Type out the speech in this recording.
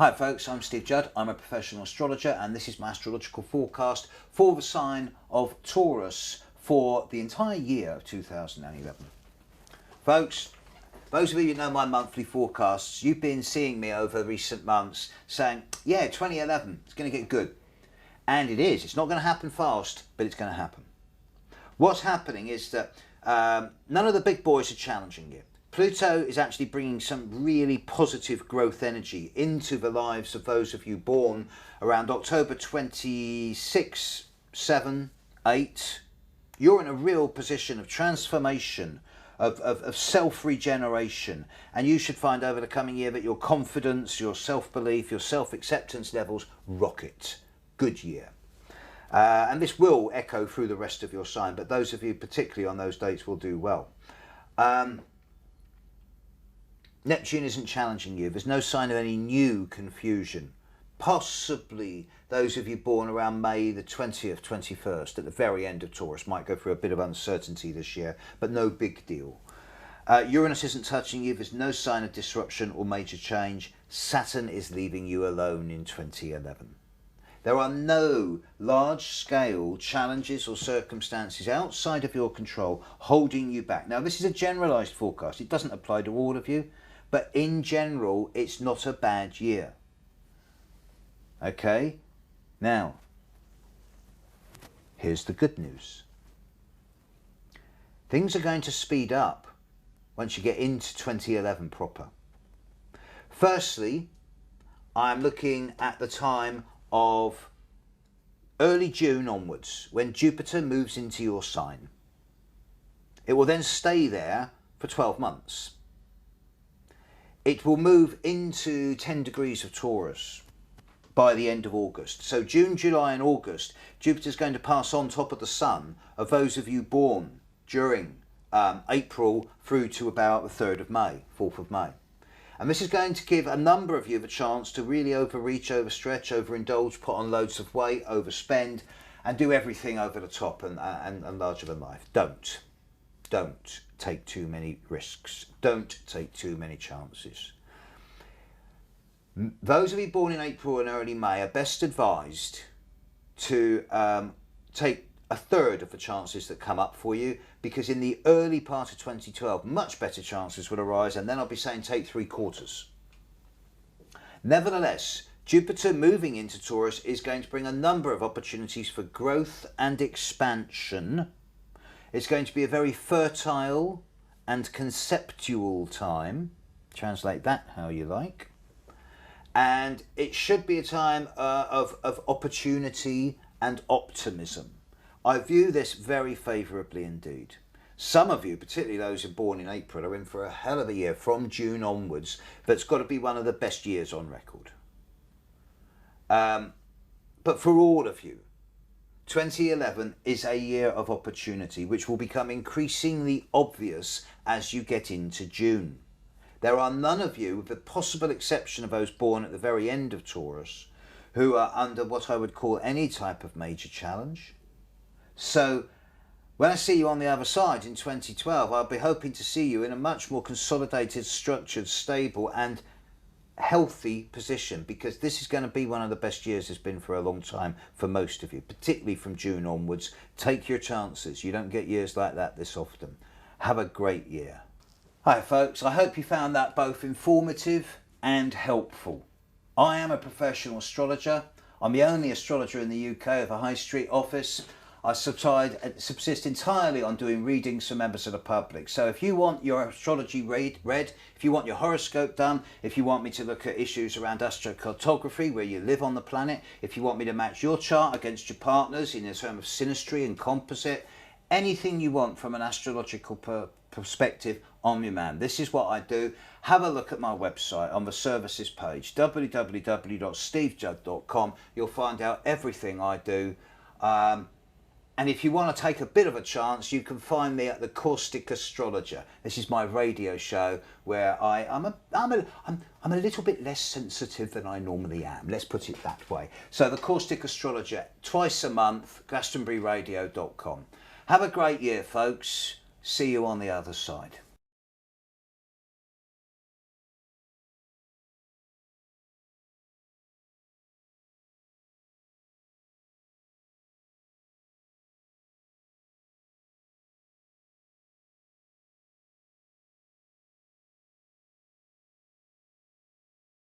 Hi folks, I'm Steve Judd. I'm a professional astrologer and this is my astrological forecast for the sign of Taurus for the entire year of 2011. Folks, those of you who know my monthly forecasts, you've been seeing me over recent months saying, yeah, 2011, it's going to get good. And it is. It's not going to happen fast, but it's going to happen. What's happening is that none of the big boys are challenging you. Pluto is actually bringing some really positive growth energy into the lives of those of you born around October 26, 7, 8. You're in a real position of transformation, of self-regeneration, and you should find over the coming year that your confidence, your self-belief, your self-acceptance levels rocket. Good year. And this will echo through the rest of your sign, but those of you particularly on those dates will do well. Neptune isn't challenging you. There's no sign of any new confusion. Possibly those of you born around May the 20th, 21st, at the very end of Taurus, might go through a bit of uncertainty this year, but no big deal. Uranus isn't touching you. There's no sign of disruption or major change. Saturn is leaving you alone in 2011. There are no large-scale challenges or circumstances outside of your control holding you back. Now, this is a generalised forecast. It doesn't apply to all of you, but in general, it's not a bad year. Okay? Now, here's the good news. Things are going to speed up once you get into 2011 proper. Firstly, I'm looking at the time of early June onwards, when Jupiter moves into your sign. It will then stay there for 12 months. It will move into 10 degrees of Taurus by the end of August. So June, July and August, Jupiter's going to pass on top of the sun of those of you born during April through to about the 3rd of May, 4th of May. And this is going to give a number of you the chance to really overreach, overstretch, overindulge, put on loads of weight, overspend, and do everything over the top and larger than life. Don't take too many risks. Don't take too many chances. Those of you born in April and early May are best advised to take a third of the chances that come up for you, because in the early part of 2012 much better chances will arise, and then I'll be saying take 3/4. Nevertheless, Jupiter moving into Taurus is going to bring a number of opportunities for growth and expansion. It's going to be a very fertile and conceptual time. Translate that how you like. And it should be a time of opportunity and optimism. I view this very favourably indeed. Some of you, particularly those who are born in April, are in for a hell of a year from June onwards. That's got to be one of the best years on record. But for all of you, 2011 is a year of opportunity, which will become increasingly obvious as you get into June. There are none of you, with the possible exception of those born at the very end of Taurus, who are under what I would call any type of major challenge. So when I see you on the other side in 2012, I'll be hoping to see you in a much more consolidated, structured, stable and healthy position, because this is going to be one of the best years it's been for a long time for most of you, particularly from June onwards. Take your chances. You don't get years like that this often. Have a great year. Hi folks, I hope you found that both informative and helpful. I am a professional astrologer. I'm the only astrologer in the UK with a high street office. I subsist entirely on doing readings for members of the public. So if you want your astrology read, if you want your horoscope done, if you want me to look at issues around astrocartography, where you live on the planet, if you want me to match your chart against your partners in terms of synastry and composite, anything you want from an astrological perspective, I'm your man. This is what I do. Have a look at my website on the services page, www.stevejudd.com. You'll find out everything I do. And if you want to take a bit of a chance, you can find me at the Caustic Astrologer. This is my radio show where I'm a little bit less sensitive than I normally am. Let's put it that way. So the Caustic Astrologer, twice a month, glastonburyradio.com. Have a great year, folks. See you on the other side.